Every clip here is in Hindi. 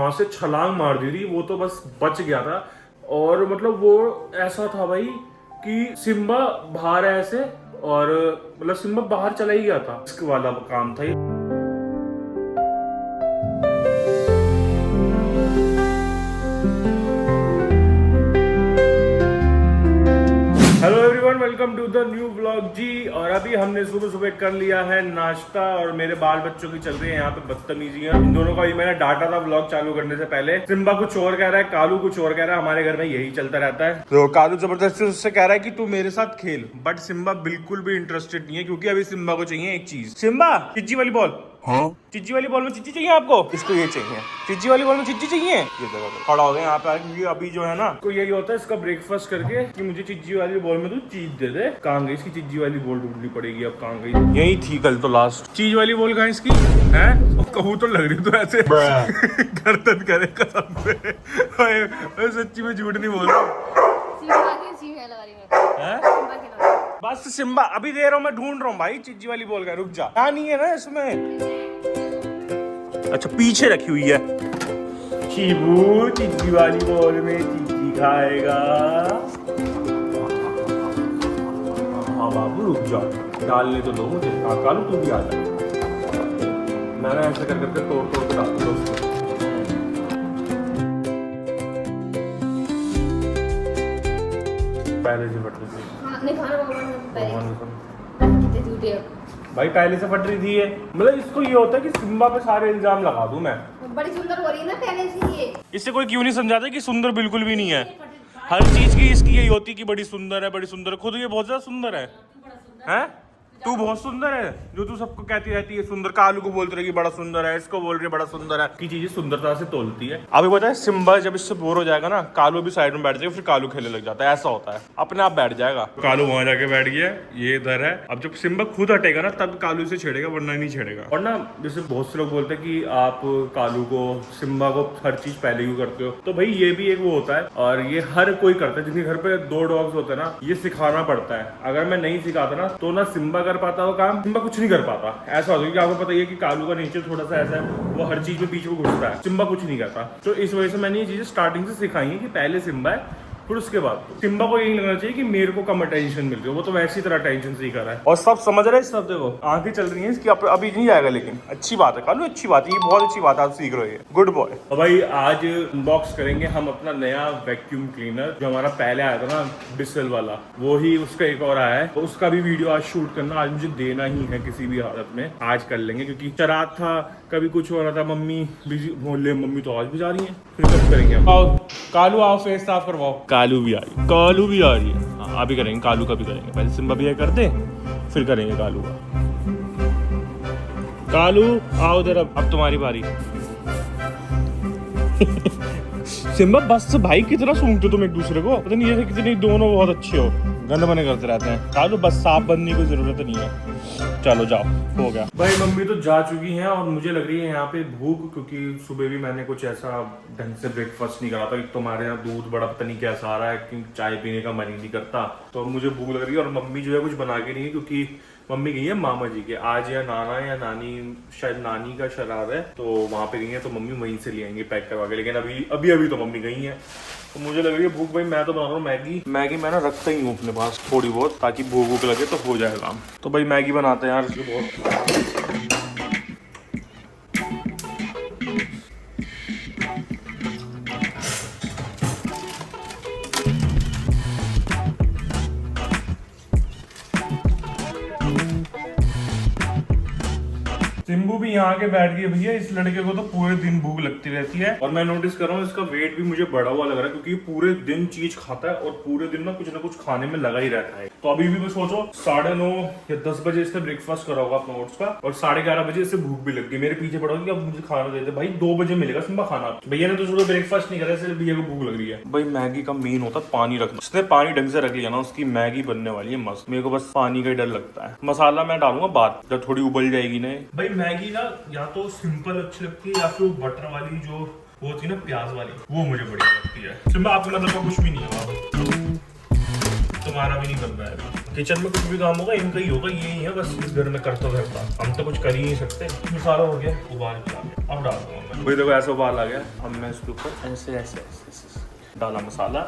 वहां से छलांग मार दी थी, वो तो बस बच गया था। और मतलब वो ऐसा था भाई कि सिम्बा बाहर है ऐसे, और मतलब सिम्बा बाहर चला ही गया था, इसके वाला काम था ये। Hello everyone, welcome to the new vlog जी। और अभी हमने सुबह सुबह कर लिया है नाश्ता, और मेरे बाल बच्चों की चल रही है यहाँ पे बदतमीजियां। इन दोनों का ही मैंने डांटा था व्लॉग चालू करने से पहले। सिम्बा कुछ और कह रहा है, कालू कुछ और कह रहा है। हमारे घर में यही चलता रहता है। तो कालू जबरदस्ती उससे कह रहा है कि तू मेरे साथ खेल, बट सिम्बा बिल्कुल भी इंटरेस्टेड नहीं है, क्योंकि अभी सिम्बा को चाहिए एक चीज। सिम्बा, चिज्जी वाली बॉल। हाँ, चिज्जी वाली बॉल में चिज्जी चाहिए आपको? इसको ये चाहिए, चिज्जी वाली बॉल में चिज्जी चाहिए। ये देखो खड़ा हो गया यहाँ पे, क्योंकि अभी जो है ना को यही होता है इसका ब्रेकफास्ट करके कि मुझे चिज्जी वाली बॉल में तू चीज दे दे। कहाँ गई इसकी चिज्जी वाली बॉल? ढूंढनी पड़ेगी अब। कहाँ गई? यही थी कल तो लास्ट चीज वाली बॉल। कहाँ इसकी है? कहूँ तो लग रही तो ऐसे गर्दन करे कसम से। सच्ची में झूठ नहीं बोल रहा। बस सिम्बा अभी दे रहा हूँ, मैं ढूंढ रहा हूँ भाई चिज्जी वाली बॉल का। रुक जा, क्या नहीं है ना इसमें? अच्छा पीछे रखी हुई है। चीबू चिज्जी वाली बॉल में चिज्जी खाएगा। हाँ बाबू रुक जा, डालने तो दो मुझे। कालू तू भी आ जा। मैंने ऐसे कर करके तोड़ तोड़ के डाल दिया उसको। पहले से फट रही थी भाई, पहले से फट रही थी ये। मतलब इसको ये होता है कि सिम्बा पे सारे इल्जाम लगा दूं मैं। बड़ी सुंदर हो रही है ना पहले से ये। इससे कोई क्यों नहीं समझाता कि सुंदर बिल्कुल भी नहीं है। हर चीज की इसकी यही होती है कि बड़ी सुंदर है, बड़ी सुंदर है। खुद ये बहुत ज्यादा सुंदर है। हैं? तू बहुत सुंदर है, जो तू सबको कहती रहती है सुंदर। कालू को बोलती रहेगी बड़ा सुंदर है, इसको बोल रही है बड़ा सुंदर है। की चीजें सुंदरता से तोलती है। अभी पता है सिम्बा जब इससे बोर हो जाएगा ना, कालू भी साइड में बैठ जाएगा, फिर कालू खेलने लग जाता है। ऐसा होता है, अपने आप बैठ जाएगा। कालू वहां जाके बैठ गया, ये इधर है। अब जब सिम्बा खुद हटेगा ना तब कालू से छेड़ेगा, वरना नहीं छेड़ेगा। और ना जैसे बहुत से लोग बोलते हैं कि आप कालू को, सिम्बा को हर चीज पहले क्यों करते हो, तो भाई ये भी एक वो होता है, और ये हर कोई करता है। जिनके घर पे 2 डॉग्स होते हैं ना, ये सिखाना पड़ता है। अगर मैं नहीं सिखाता ना तो ना सिम्बा कर पाता वो काम, सिम्बा कुछ नहीं कर पाता। ऐसा होता है कि आपको पता ही है कि कालू का नेचर थोड़ा सा ऐसा है, वो हर चीज में बीच में घुसता है। सिम्बा कुछ नहीं करता। तो इस वजह से मैंने ये चीजें स्टार्टिंग से सिखाई है कि पहले सिम्बा है, फिर उसके बाद सिम्बा को यही लगना चाहिए कि मेरे को कम अटेंशन मिल रही है। वो तो वैसी तरह अटेंशन से ही कर रहा है, और सब समझ रहे हैं। सब देखो आंखें चल रही हैं इसकी। अभी नहीं जाएगा, लेकिन अच्छी बात है कालू, अच्छी बात है, ये बहुत अच्छी बात है। आप सीख रहे हो, गुड बॉय। तो भाई आज अनबॉक्स करेंगे हम अपना नया वैक्यूम क्लीनर, जो हमारा पहले आया था ना बिसल वाला, वो ही उसका एक और आया है। तो उसका भी वीडियो आज शूट करना, आज मुझे देना ही है किसी भी हालत में। आज कर लेंगे, क्योंकि चरात था, कभी कुछ हो रहा था, मम्मी बिजी मोहल्ले, मम्मी तो आज भी जा रही है, फिर कब करेंगे। आओ कालू, आओ फेस साफ करवाओ। कालू भी आ रही है, कालू भी आ रही है। हाँ अभी करेंगे, कालू का भी करेंगे। पहले सिम्बा भी कर दे, फिर करेंगे कालू का। कालू आओ इधर, अब तुम्हारी बारी। सिम्बा बस भाई कितना सूंघते हो तुम एक दूसरे को, पता नहीं ये कितनी दोनों बहुत अच्छे हो, गंद बने करते रहते हैं। कालू बस साफ बनने की जरूरत नहीं है। चलो जाओ, हो गया भाई। मम्मी तो जा चुकी हैं, और मुझे लग रही है यहाँ पे भूख, क्योंकि सुबह भी मैंने कुछ ऐसा ढंग से ब्रेकफास्ट नहीं करा था। तुम्हारे यहाँ दूध बड़ा पता नहीं कैसा आ रहा है, क्योंकि चाय पीने का मन ही नहीं करता। तो मुझे भूख लग रही है, और मम्मी जो है कुछ बना के नहीं है, क्योंकि मम्मी गई है मामा जी के। आज या नाना या नानी, शायद नानी का शराब है, तो वहां पे गई है। तो मम्मी वहीं से ले आएंगे पैक करवा के। लेकिन अभी तो मम्मी गई है, तो मुझे लग रही है भूख। भाई मैं तो बना रहा हूँ मैगी मैं ना रखता ही हूँ अपने पास थोड़ी बहुत, ताकि भूख लगे तो हो जाए काम। तो भाई मैगी बनाते हैं यार, इसलिए बहुत। सिम्बू भी यहाँ के बैठ गई। भैया इस लड़के को तो पूरे दिन भूख लगती रहती है, और मैं नोटिस कर रहा हूँ इसका वेट भी मुझे बढ़ा हुआ लग रहा है, क्योंकि पूरे दिन चीज खाता है, और पूरे दिन ना कुछ खाने में लगा ही रहता है। तो अभी भी मैं सोचो 9:30 या 10 बजे इसने ब्रेकफास्ट करा होगा अपना ओट्स का, और 11:30 बजे इससे भूख भी लग गई। मेरे पीछे पड़ा कि अब मुझे खाना देते। भाई 2 बजे मिलेगा सिम्बा खाना। भैया ने तो सुबह ब्रेकफास्ट नहीं करा, इसलिए भैया को भूख लग रही है। भाई मैगी का मेन होता है पानी रखना। उसने पानी ढंग से रख लिया ना, उसकी मैगी बनने वाली है मस्त। मेरे को बस पानी का ही डर लगता है। मसाला मैं डालूंगा बाद, जब थोड़ी उबल जाएगी ना। भाई मैगी ना या तो सिंपल अच्छी लगती है, या फिर बटर वाली जो वो होती है ना प्याज वाली, वो मुझे बढ़िया लगती है। सिम्बा आपके मतलब का कुछ भी नहीं है। तो तुम्हारा भी नहीं कर पाएगा। किचन में कुछ भी काम होगा इनका ही होगा, यही है बस इस घर में करता करता। हम तो कुछ कर ही नहीं सकते। सारा हो गया, उबाल के आ गया, अब डाल दूंगा मैं। देखो ऐसा उबाल आ गया। अब मैं इसके ऊपर ऐसे ऐसे ऐसे डाला मसाला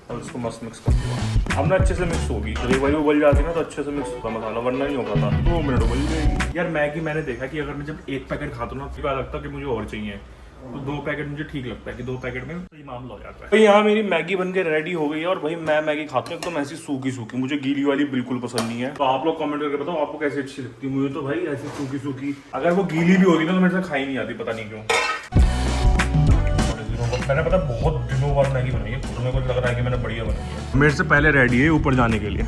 और उसको मस्त मिक्स कर दूंगा। अब ना अच्छे से मिक्स होगी, जब एक बार उबल जाती है ना तो अच्छे से मिक्स होगा मसाला, वरना नहीं हो पाता। 2 मिनट उबल जाएगी। यार मैगी मैंने देखा कि अगर मैं जब 1 पैकेट खाता हूँ ना तो लगता है कि मुझे और चाहिए, तो 2 पैकेट मुझे ठीक लगता है कि 2 पैकेट में सही मामला हो जाता है। तो यहाँ मेरी मैगी बन के रेडी हो गई है और भाई मैं मैगी खाता हूँ एकदम ऐसी सूखी सूखी, मुझे गीली वाली बिल्कुल पसंद नहीं है। तो आप लोग कमेंट करके बताओ आपको कैसी अच्छी लगती है। मुझे तो भाई ऐसी सूखी सूखी, अगर वो गीली भी होती ना तो मेरे से खाई नहीं आती, पता नहीं क्यों। मैंने पता बहुत दिनों बाद मैगी बनाई है, तो मेरे को लग रहा है कि मैंने बढ़िया बनाई है। मेरे से पहले रेडी है ऊपर जाने के लिए।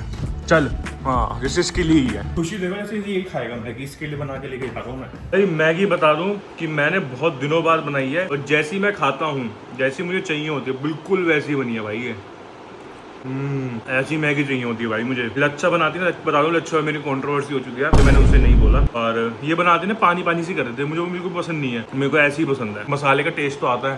चल हाँ, जैसे इसके लिए ही है। खुशी देखो ऐसे यही खाएगा मैगी, इसके लिए बना के लेके जाता हूँ मैं। अरे मैगी बता दूं कि मैंने बहुत दिनों बाद बनाई है और जैसी मैं खाता हूँ, जैसी मुझे चाहिए होती है, बिल्कुल वैसी बनी है भाई ये। ऐसी मैगी चाहिए होती है भाई मुझे। लच्छा बनाती है ना, बता दो लच्छा मेरी कंट्रोवर्सी हो चुकी है, तो मैंने उसे नहीं बोला। और ये बनाते ना पानी पानी सी कर देते हैं, मुझे वो बिल्कुल पसंद नहीं है। मेरे को ऐसी ही पसंद है, मसाले का टेस्ट तो आता है।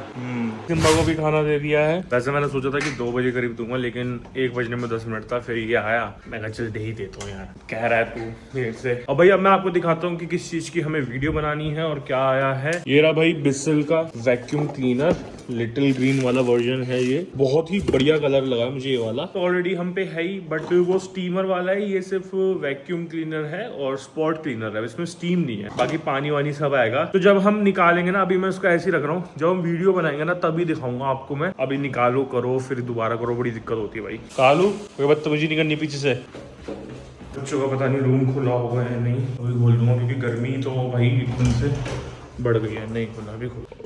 सिम्बा को भी खाना दे दिया है। वैसे मैंने सोचा था कि 2 बजे करीब दूंगा, लेकिन 1 बजने में 10 मिनट था, फिर ये आया। मैं कहा चल दे ही देता हूँ यार, कह रहा है तू देर से। और भाई अब मैं आपको दिखाता हूँ कि किस चीज की हमें वीडियो बनानी है और क्या आया है। ये रहा भाई बिस्सल का वैक्यूम क्लीनर, लिटिल ग्रीन वाला वर्जन है ये। बहुत ही बढ़िया कलर लगा मुझे ये वाला। तो ऑलरेडी हम पे है ही, बट वो स्टीमर वाला है, ये सिर्फ वैक्यूम क्लीनर है और स्पॉट क्लीनर है, इसमें स्टीम नहीं है, बाकी पानी वानी सब आएगा। तो जब हम निकालेंगे ना, अभी मैं उसको ऐसे ही रख रहा हूँ, जब हम वीडियो बनाएंगे ना तभी दिखाऊंगा आपको मैं। अभी निकालो करो फिर दोबारा करो, बड़ी दिक्कत होती है भाई। कालू कोई बदतमीजी नहीं करनी पीछे से। बच्चों का पता नहीं रूम खुला हुआ है नहीं, अभी बोल दूंगा क्योंकि गर्मी तो भाई एकदम से बढ़ गई है। नहीं खुला, अभी खुला।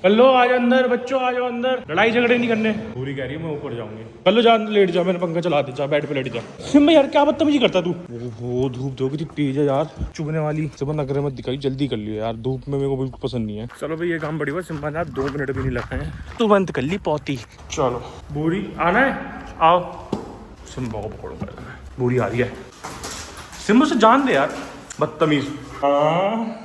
कल्लो आ जाओ अंदर, बच्चों आ जाओ अंदर, लड़ाई झगड़े नहीं करने। पूरी कह रही है मैं ऊपर जाऊंगी। कल्लो जा लेट जा, मैंने पंखा चला दे, जा बेड पे लेट जा। सिम्बा यार क्या बदतमीजी करता तू। वो धूप दो कितनी तेज है यार, चुभने वाली। सुबह नगर मत दिखाई, जल्दी कर लियो यार, धूप में मेरे को बिल्कुल पसंद नहीं है। चलो भाई ये काम बड़ी हुआ, सिम्बा ने 2 मिनट भी नहीं लगे हैं, तू बंद कर ली पौती। चलो बूढ़ी आना है, आओ। सिम्बा को पकड़ो, बूढ़ी आ रही है। सिम्बा से जान दे यार, बदतमीज। हाँ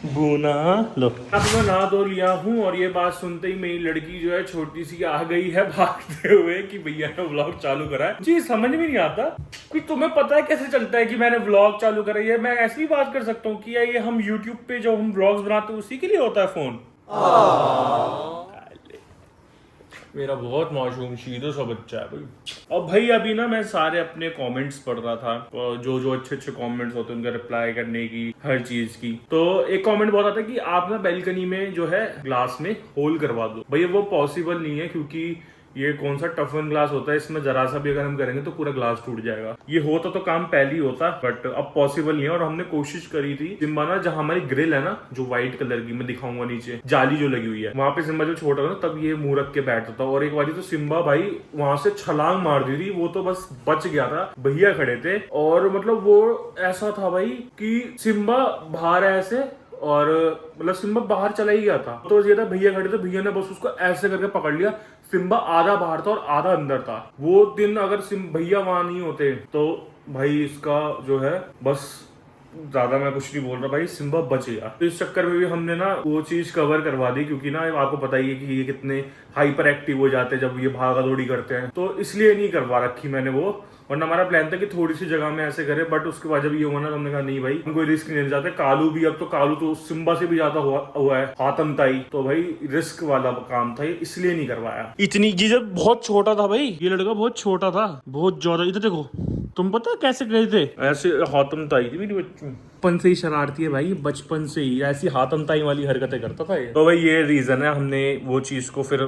बूना लो। अब मैं नहा धो लिया हूँ और ये बात सुनते ही मेरी लड़की जो है छोटी सी आ गई है भागते हुए कि भैया ने व्लॉग चालू करा है। जी समझ में नहीं आता कि तुम्हें पता है कैसे चलता है कि मैंने व्लॉग चालू करा है। मैं ऐसी भी बात कर सकता हूँ कि ये हम यूट्यूब पे जो हम व्लॉग्स बनाते हैं उसी के लिए होता है फोन। मेरा बहुत मासूम सीधा सा बच्चा है भाई। अब भाई अभी ना मैं सारे अपने कमेंट्स पढ़ रहा था, जो जो अच्छे अच्छे कमेंट्स होते हैं उनका रिप्लाई करने की, हर चीज की। तो एक कमेंट बहुत आता है कि आप ना बैल्कनी में जो है ग्लास में होल करवा दो। भैया वो पॉसिबल नहीं है, क्योंकि ये कौन सा टफन ग्लास होता है, इसमें जरा सा भी अगर हम करेंगे तो पूरा ग्लास टूट जाएगा। ये होता तो काम पहले ही होता, बट अब पॉसिबल नहीं है। और हमने कोशिश करी थी सिम्बा ना, जहां हमारी ग्रिल है ना जो व्हाइट कलर की, मैं दिखाऊंगा नीचे जाली जो लगी हुई है, वहां पे सिम्बा जो छोटा था ना तब ये मुंह रख के बैठता था। और एक बार तो सिम्बा भाई वहां से छलांग मार दी थी, वो तो बस बच गया था। भैया खड़े थे और मतलब वो ऐसा था भाई कि सिम्बा बाहर ऐसे, और मतलब सिम्बा बाहर चला ही गया था। तो ये था भैया खड़े थे, भैया ने बस उसको ऐसे करके पकड़ लिया। सिम्बा आधा बाहर था और आधा अंदर था। वो दिन अगर भैया वहां नहीं होते तो भाई इसका जो है बस, ज्यादा मैं कुछ नहीं बोल रहा भाई, सिम्बा बच गया। तो इस चक्कर में भी हमने ना वो चीज कवर करवा दी, क्योंकि ना आपको पता ही है कि ये कितने हाइपर एक्टिव हो जाते हैं जब ये भागा दौड़ी करते हैं। तो इसलिए नहीं करवा रखी मैंने वो, वरना हमारा प्लान था कि थोड़ी सी जगह में ऐसे करे। बट उसके बाद जब ये हुआ ना तो हमने कहा नहीं भाई हम कोई रिस्क नहीं लेना चाहते। कालू भी, अब तो कालू तो सिम्बा से भी ज्यादा हुआ है आतंकताई, तो भाई रिस्क वाला काम था, इसलिए नहीं करवाया। इतनी जब बहुत छोटा था भाई, ये लड़का बहुत छोटा था, बहुत ज्यादा। इधर देखो, तुम पता कैसे गए थे, ऐसे हाथमताई थी मेरी बच्चों, बचपन से ही शरारती है भाई, बचपन से ही ऐसी हाथमताई वाली हरकतें करता था ये। तो भाई ये रीजन है, हमने वो चीज को फिर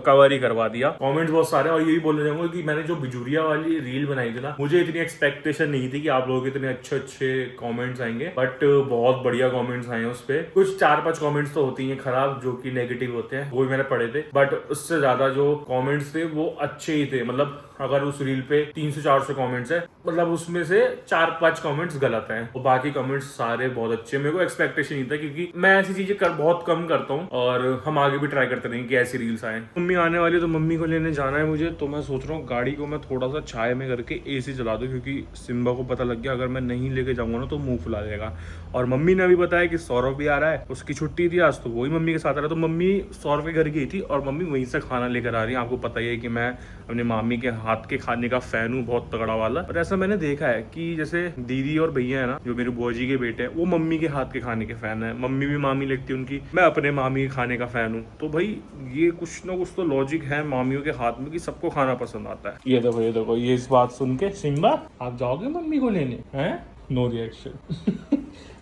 कवर ही करवा दिया। कमेंट्स बहुत सारे, और यही बोलने जाऊंगा कि मैंने जो बिजुरिया वाली रील बनाई थी ना, मुझे इतनी एक्सपेक्टेशन नहीं थी कि आप लोगों के इतने अच्छे अच्छे कमेंट्स आएंगे, बट बहुत बढ़िया कमेंट्स आए उस पे। कुछ 4-5 कमेंट्स तो होती हैं खराब, जो कि नेगेटिव होते हैं, वो भी मैंने पढ़े थे, बट उससे ज्यादा जो कमेंट्स थे वो अच्छे ही थे। मतलब अगर उस रील पे 300-400 कमेंट्स है, मतलब उसमें से 4-5 कमेंट्स गलत हैं, और बाकी कमेंट्स कमेंट्स सारे बहुत अच्छे, मेरे को एक्सपेक्टेशन नहीं था क्योंकि मैं ऐसी चीजें बहुत कम करता हूँ और हम आगे भी ट्राई करते रहेंगे कि ऐसी रील्स आए। मम्मी आने वाली तो मम्मी को लेने जाना है मुझे, तो मैं सोच रहा हूँ गाड़ी को मैं थोड़ा सा छाए में करके AC चला दूँ, क्योंकि सिम्बा को पता लग गया अगर मैं नहीं लेके जाऊंगा ना तो मुंह फुला देगा। और मम्मी ने अभी बताया कि सौरभ भी आ रहा है, उसकी छुट्टी थी आज तो वही मम्मी के साथ आ रहा है, तो मम्मी सौरभ के घर गई थी और मम्मी वहीं से खाना लेकर आ रही है। आपको पता ही है कि मैं अपनी मामी के हाथ के खाने का फैन हूँ, बहुत तगड़ा वाला। और ऐसा मैंने देखा है कि जैसे दीदी और भैया है ना, जो मेरे बुआ जी के बेटे हैं, वो मम्मी के हाथ के खाने के फैन है। मम्मी भी मामी लगती है उनकी, मैं अपने मामी के खाने का फैन हूँ। तो भाई ये कुछ ना कुछ तो लॉजिक है मामियों के हाथ में कि सबको खाना पसंद आता है। ये देखो ये इस बात सुन के सिम्बा आप जाओगे मम्मी को लेने? हैं? No reaction.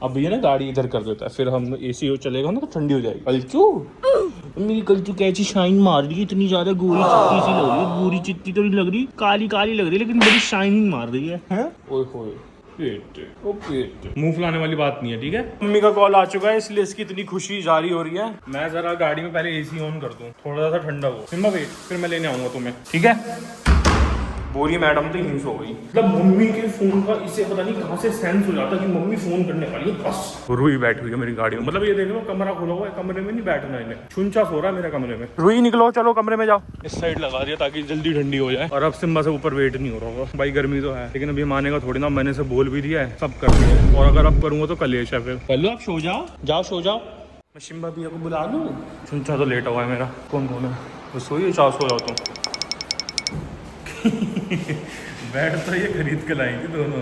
अब भैया ना गाड़ी इधर कर देता है, फिर हम AC चलेगा ना तो ठंडी हो जाएगी। कलचू मेरी कलचू कैसी शाइन मार रही है, इतनी ज्यादा गोरी चिट्टी सी लग रही है। गोरी चिट्टी तो नहीं लग रही, काली काली लग रही है, लेकिन बड़ी शाइनिंग मार रही है। ओए होए पेट मुंह फुलाने वाली बात नहीं है, ठीक है। मम्मी का कॉल आ चुका है इसलिए इसकी इतनी खुशी जारी हो रही है। मैं जरा गाड़ी में पहले AC ऑन कर दूं, थोड़ा सा ठंडा हो। सिम्बा वेट, फिर मैं लेने आऊंगा तुम्हें, ठीक है। बोरी मैडम तो हिंस हो गई, मतलब मम्मी के फोन का इसे पता नहीं कहाँ से सेंस हो जाता कि मम्मी फोन करने वाली है बस। रुई बैठी हुई है मेरी गाड़ी में, मतलब ये देख लो कमरा खुला हुआ है, कमरे में नहीं बैठना इन्हें, छुंछा सो रहा है मेरे कमरे में। रुई निकलो, चलो कमरे में जाओ। इस साइड लगा दिया ताकि जल्दी ठंडी हो जाए। और अब सिम्बा से ऊपर वेट नहीं हो रहा होगा, भाई गर्मी तो है, लेकिन अभी मानेगा थोड़ी ना, मैंने से बोल भी दिया है, सब कर दिया। और अगर अब करूंगा तो कलेश है। फिर पहले आप सो जाओ सो जाओ। मैं सिम्बा भैया को बुला लूँ, छुंछा तो लेट हुआ है मेरा। कौन है? तो सोइए, चाहो सो जाओ तुम। बैठ तो ये खरीद के लाई थी दोनों,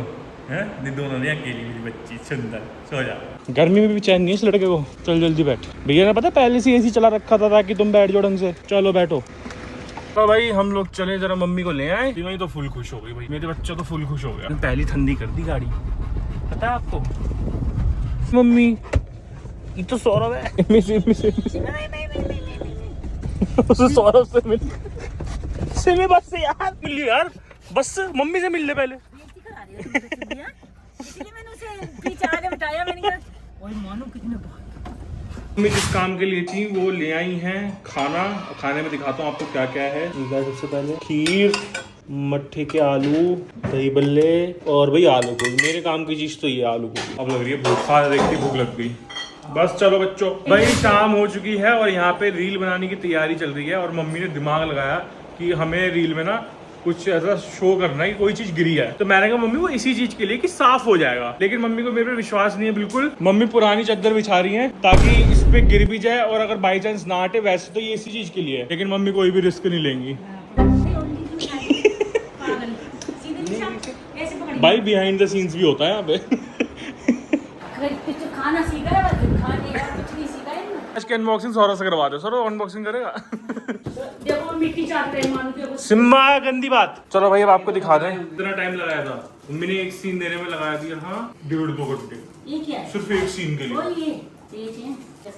हैं? नहीं दोनों नहीं, अकेली मेरी बच्ची सुंदर, सो जा। गर्मी में भी चैन नहीं है इस लड़के को। चल जल्दी बैठ। भैया ने पता पहले से AC चला रखा था ताकि तुम बैठ जाओ ढंग से। चलो बैठो। तो भाई हम लोग चले जरा मम्मी को ले आए। तीनों ही तो फुल खुश हो गई भाई, मेरे बच्चा तो फुल खुश हो गया। पहली ठंडी कर दी गाड़ी, पता है आपको। मम्मी ये तो सौरभ है। सौरभ से मिल बस से यार, मिल यार बस से मम्मी से मिल ले पहले। मम्मी जिस काम के लिए थी वो ले आई हैं खाना। खाने में दिखाता हूँ आपको क्या क्या है। सबसे पहले खीर, मट्ठे के आलू, दही बल्ले और भाई आलू गोभी। मेरे काम की चीज तो ये आलू गोभी। अब लग रही है भूख, खा देखती भूख लग गई। बस चलो बच्चों, भाई शाम हो चुकी है और यहाँ पे रील बनाने की तैयारी चल रही है। और मम्मी ने दिमाग लगाया कि हमें रील में ना कुछ ऐसा शो करना है कि कोई चीज गिरी है। तो मैंने कहा मम्मी वो इसी चीज के लिए कि साफ हो जाएगा, लेकिन मम्मी को मेरे पे विश्वास नहीं है बिल्कुल। मम्मी पुरानी चादर बिछा रही है ताकि इस पे गिर भी जाए और अगर बाई चांस ना हटे। वैसे तो ये इसी चीज के लिए है, लेकिन मम्मी कोई भी रिस्क नहीं लेंगी। भाई बिहाइंड द सीन्स भी होता है यहाँ पे। आज की अनबॉक्सिंग सौरभ से करवा दो। सौरभ अनबॉक्सिंग करेगा। देखो मिट्टी चाटते हैं मानो देखो। सिम्बा गंदी बात। चलो भाई अब आपको दिखा दें। इतना टाइम लगाया था मम्मी ने एक सीन देने में, लगाया दिया हाँ 1.5-2 घंटे। ये क्या है? सिर्फ एक सीन के लिए।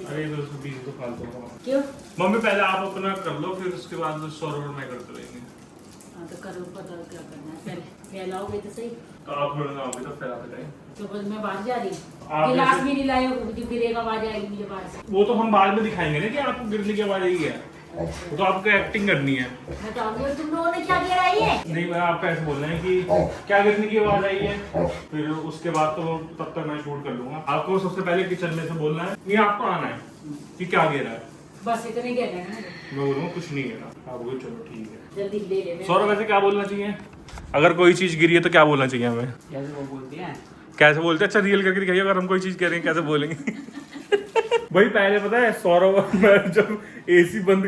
अरे तो बीच तो फालतू क्यों? मम्मी पहले आप अपना कर लो, फिर उसके बाद सौरभ और मैं करते रहेंगे। तो करो, पता क्या करना है। पहले फैलाओगे तो सही। तो आप बनाओगे तो फैलाते रहें। तो बस मैं बाहर जा रही आप हूँ। गिलास जैसे- भी नहीं लाए हो, जो गिरेगा आवाज आएगी मुझे बाहर से। वो तो हम बाद में दिखाएंगे ना कि आपको गिरने की आवाज आई है। वो तो आपको एक्टिंग करनी है। मैं तो आऊंगी, तुम लोगों ने क्या गिराई है? नहीं मैं आपको ऐसे बोलना है कि क्या गिरने की आवाज आई है, फिर उसके बाद तो तब तक मैं शूट कर लूंगा। आपको सबसे पहले किचन में से बोलना है, नहीं आपको आना है कि क्या गिरा है। बस इतने गिर रहे हैं। मैं बोलूँगा कुछ नहीं गिरा। आप बोलो चलो ठीक है। जल्दी ले ले। सौरभ वैसे क्या बोलना चाहिए अगर कोई चीज गिरी है तो क्या बोलना चाहिए हमें? कैसे वो बोलते हैं? कैसे बोलते हैं? अच्छा रियल करके दिखाइए। अगर हम कोई चीज कह रहे हैं कैसे बोलेंगे? भाई पहले पता है सौरभ और मैं जब AC बंद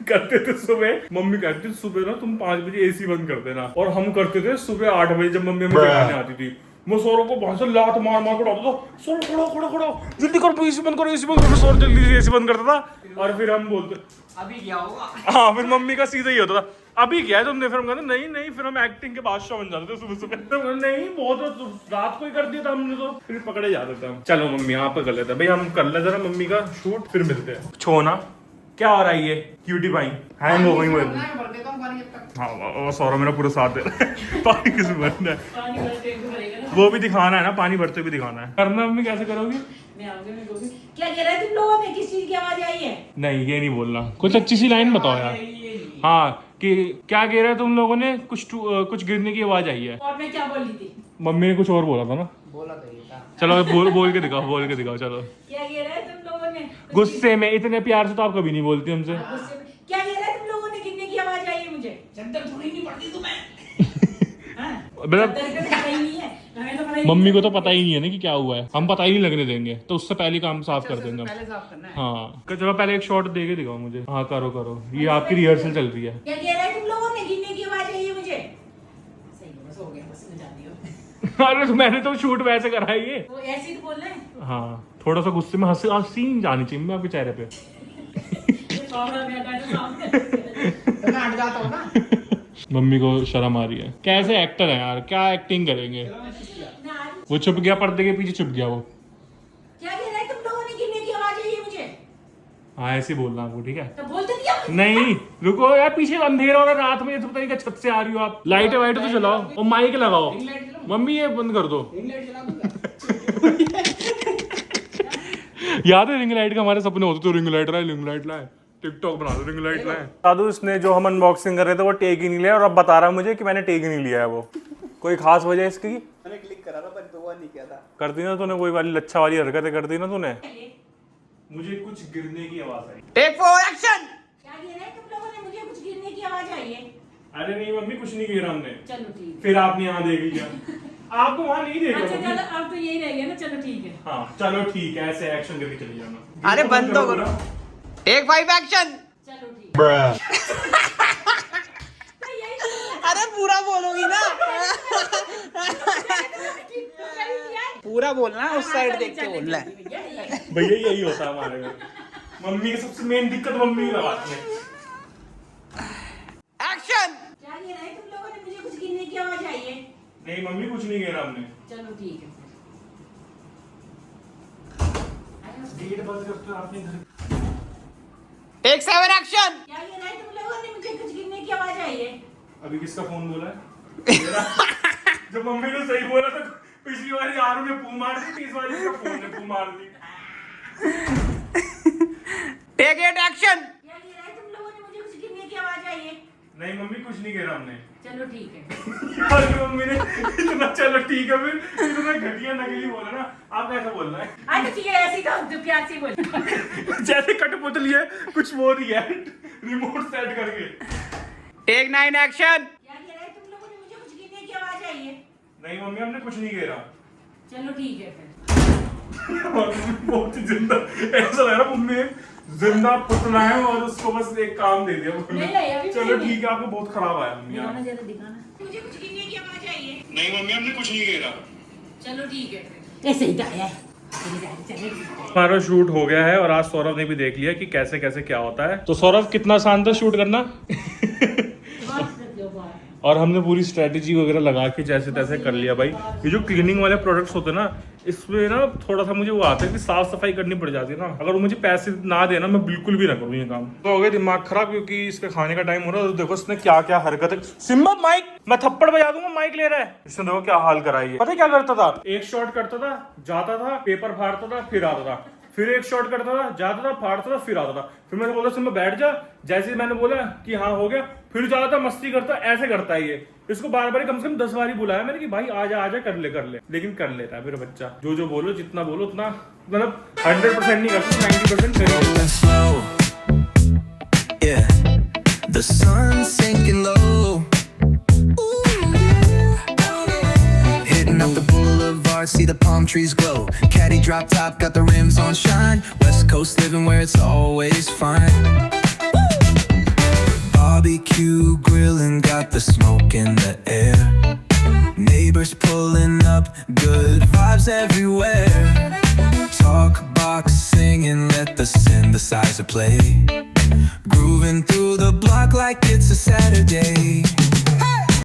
करते थे सुबह, मम्मी कहती थी सुबह ना तुम 5 बजे AC बंद कर देना, और हम करते थे सुबह 8 बजे जब मम्मी हमें जगाने आती थी। मैं सौरभ को वहां से लात मार मार कर उठाता था, सौरभ खड़ा जल्दी करो AC बंद करो, AC बंद करो। सौरभ जल्दी से AC बंद करता था और फिर हम बोलते अभी क्या होगा? हाँ, फिर मम्मी का सीधा ही होता था अभी क्या है तुमने। फिर हम कहते नहीं, फिर हम एक्टिंग के बादशाह बन जाते थे सुबह सुबह। तो नहीं बहुत रात को ही कर दिया था हमने, तो फिर पकड़े जाते थे हम। चलो मम्मी यहाँ पे कर लेते हैं भाई, हम कर ले जरा मम्मी का शूट, फिर मिलते हैं। छोना क्या हो रहा है ये क्यूटी पाई हैंग हो गई मुझे। हाँ सौरभ मेरा पूरा साथ है। पानी किस भरना है पानी भरते हुए भरेगा ना। वो भी दिखाना है ना, पानी भरते भी दिखाना है। करना मम्मी कैसे करोगी? मैं आऊंगी, मैं कहूंगी क्या कह रहे तुम लोगों ने, किस चीज की आवाज आई है? नहीं ये नहीं बोलना, कुछ अच्छी सी लाइन बताओ यार। हाँ कि क्या कह रहे हैं तुम लोगों ने, कुछ गिरने की आवाज आई है। और मैं क्या बोल रही थी? मम्मी ने कुछ और बोला था ना। बोला तो ये था चलो बोल के दिखाओ चलो। क्या कह रहे हैं तुम लोगों ने? गुस्से में इतने प्यार से तो आप कभी नहीं बोलती हमसे। गुस्से में क्या कह रहे हैं तुम लोगों ने? गिरने की आवाज आई है मुझे। चद्दर थोड़ी नहीं पड़ती तुम्हें। मम्मी को तो पता ही नहीं है ना कि क्या हुआ है, हम पता ही नहीं लगने देंगे, तो उससे पहले काम साफ कर देंगे। पहले साफ करना है। हाँ चलो पहले एक शॉट दे के दिखाओ मुझे। हाँ करो, ये आपकी रिहर्सल चल रही है। क्या कह रहे हैं तुम लोगों ने? गिरने की आवाज आई है मुझे। सही है, बस हो गया, बस मैं जाती हूँ। अरे मैंने तो शूट वैसे करा है ये। तो ऐसे ही तो बोल रहे हैं। हाँ थोड़ा सा गुस्से में हंसी जानी चाहिए आपके चेहरे पे। मम्मी को शर्म आ रही है। कैसे एक्टर है यार, क्या एक्टिंग करेंगे। वो छुप गया, पर्दे के पीछे छुप गया वो। क्या कह रहे हैं तुम लोगों ने? गिरने की आवाज आई है मुझे। हाँ ऐसे बोलना आपको, ठीक है? तो बोलते दिया। नहीं रुको यार, पीछे अंधेरा हो रहा है, रात में तो पता नहीं क्या छत से आ रही हो आप। लाइट वाइट तो चलाओ और माइक लगाओ। मम्मी ये बंद कर दो। याद है रिंग लाइट का हमारे सपने होते, तो रिंग लाइट लाए टिकटॉक बना दो, रिंग लाइट लाए। दादू इसने जो हम अनबॉक्सिंग कर रहे थे वो टेक ही नहीं लिया, और अब बता रहा है मुझे कि मैंने टेक ही नहीं लिया है। वो कोई खास वजह है इसकी? मैंने क्लिक करा था पर दुआ नहीं किया था। कर दी ना तूने, वही वाली लच्छा वाली हरकतें कर दी ना तूने। मुझे कुछ गिरने की आवाज आई। Take for action. क्या कह रहे हैं तुम लोगों ने? मुझे कुछ गिरने की आवाज आई है। अरे नहीं मम्मी, कुछ नहीं गिरा हमने। चलो ठीक। फिर आपने यहाँ देख लिया। आपको वहाँ नहीं देखा। अच्छा चलो, अब तो यही रह गया ना। चलो ठीक है। हाँ चलो ठीक है, ऐसे एक्शन करके चले जाना। अरे बंद तो करो। Take 5 action. चलो ठीक। अरे पूरा बोलोगी ना। पूरा बोलना, उस साइड देख के बोलना है। भैया यही होता है हमारे घर। मम्मी की सबसे मेन दिक्कत मम्मी की बात में। एक्शन। क्या कह रहे हैं तुम लोगों ने? मुझे कुछ गिरने की आवाज आई है। नहीं मम्मी, कुछ नहीं गिरा हमने। चलो ठीक है। गेट बंद करते हो आपने घर। Take 7 action. क्या कह रहे हैं तुम लोगों ने? मुझे कुछ गिरने की आवाज आई है। अभी किसका फोन बोला है? जब मम्मी ने सही बोला था, पिछली बार आरू ने पू मार दी, इस बार इसका फोन ने पू मार दी। Take 8 action. क्या कह रहे हैं तुम लोगों ने? मुझे कुछ गिरने की आवाज आई है। नहीं मम्मी, कुछ नहीं गिरा हमने। चलो ठीक है। अरे मम्मी ने इतना चलो ठीक है, फिर इतना घटिया नकली बोला ना। आप कैसे बोल रहे हैं? अच्छा ठीक है, ऐसी तो प्यार से बोल। जैसे कठपुतली है, कुछ वो नहीं है, रिमोट सेट करके। Take 9 action. क्या कह रहे हैं तुम लोगों ने? मुझे कुछ गिरने की आवाज आई है। नहीं मम्मी, हमने कुछ नहीं गिरा। चलो ठीक है फिर। बहुत ही जिंदा ऐसा लग रहा मम्मी जिंदा पुतला है, और उसको बस एक काम दे दिया नहीं, अभी चलो नहीं। ठीक है, आपको बहुत खराब आया मम्मी। दिखाना जरा, दिखाना। मुझे कुछ गिरने की आवाज आई है। नहीं मम्मी, हमने कुछ नहीं गिरा। चलो ठीक है फिर। ऐसे ही तो आया है। हमारा शूट हो गया है, और आज सौरभ ने भी देख लिया कि कैसे कैसे क्या होता है। तो सौरभ, कितना आसान था शूट करना। और हमने पूरी स्ट्रेटेजी वगैरह लगा के जैसे तैसे कर लिया भाई। ये जो क्लीनिंग वाले प्रोडक्ट्स होते हैं ना, इसमें ना थोड़ा सा मुझे वो आता है कि साफ सफाई करनी पड़ जाती है ना। अगर मुझे पैसे ना देना, मैं बिल्कुल भी ना करूँ ये काम। तो हो गया दिमाग खराब, क्योंकि इसके खाने का टाइम हो रहा है। तो देखो इसने क्या क्या हरकत है। सिम्बा माइक, मैं थप्पड़ बजा दूंगा, माइक ले रहा है। इसने देखो क्या हाल कराई है। पता है क्या करता था? एक शॉट करता था, जाता था, पेपर फाड़ता था, फिर आता था, फिर एक शॉट करता था, जाता था, फाड़ता था, फिर आता था। फिर मैंने बोला सिम्बा बैठ जा। जैसे ही मैंने बोला कि हाँ हो गया, फिर जाता था, मस्ती करता, ऐसे करता है ये। इसको बार बार कम से कम 10 बार बुलाया मैंने कि भाई आजा आजा, कर ले, लेकिन कर लेता है मेरा बच्चा। जो बोलो, जितना बोलो उतना, मतलब 100% नहीं करता, 90% कर लेता है। Yeah, the sun's sinking low. Hitting up the boulevard, see the palm trees glow. Caddy drop top, got the rims on shine. West Coast living where it's always fine. Barbecue grilling, got the smoke in the air. Neighbors pulling up, good vibes everywhere. Talk box singing, let the synthesizer play. Grooving through the block like it's a Saturday.